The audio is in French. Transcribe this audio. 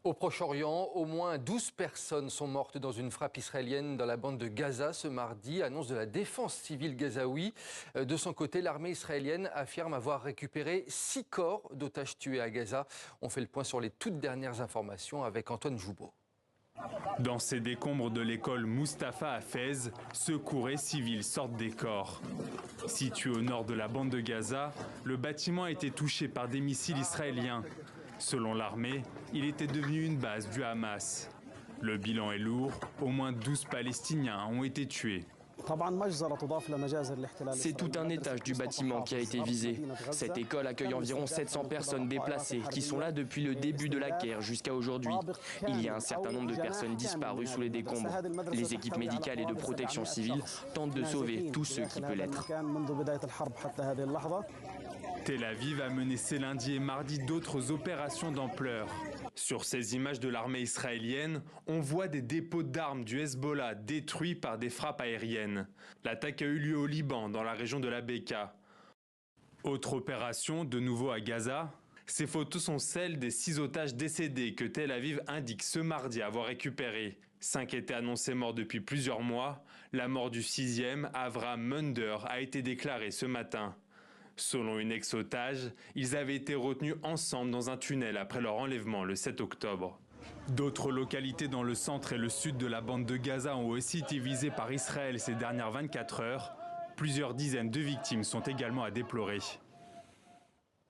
Au Proche-Orient, au moins 12 personnes sont mortes dans une frappe israélienne dans la bande de Gaza ce mardi, annonce de la défense civile gazaoui. De son côté, l'armée israélienne affirme avoir récupéré 6 corps d'otages tués à Gaza. On fait le point sur les toutes dernières informations avec Antoine Joubeau. Dans ces décombres de l'école Mustapha à Fès, secours et civils sortent des corps. Situé au nord de la bande de Gaza, le bâtiment a été touché par des missiles israéliens. Selon l'armée, il était devenu une base du Hamas. Le bilan est lourd, au moins 12 Palestiniens ont été tués. C'est tout un étage du bâtiment qui a été visé. Cette école accueille environ 700 personnes déplacées qui sont là depuis le début de la guerre jusqu'à aujourd'hui. Il y a un certain nombre de personnes disparues sous les décombres. Les équipes médicales et de protection civile tentent de sauver tous ceux qui peuvent l'être. Tel Aviv a menacé lundi et mardi d'autres opérations d'ampleur. Sur ces images de l'armée israélienne, on voit des dépôts d'armes du Hezbollah détruits par des frappes aériennes. L'attaque a eu lieu au Liban, dans la région de la Beka. Autre opération, de nouveau à Gaza. Ces photos sont celles des 6 otages décédés que Tel Aviv indique ce mardi avoir récupérés. 5 étaient annoncés morts depuis plusieurs mois. La mort du 6e, Avraham Munder, a été déclarée ce matin. Selon une ex-otage, ils avaient été retenus ensemble dans un tunnel après leur enlèvement le 7 octobre. D'autres localités dans le centre et le sud de la bande de Gaza ont aussi été visées par Israël ces dernières 24 heures. Plusieurs dizaines de victimes sont également à déplorer.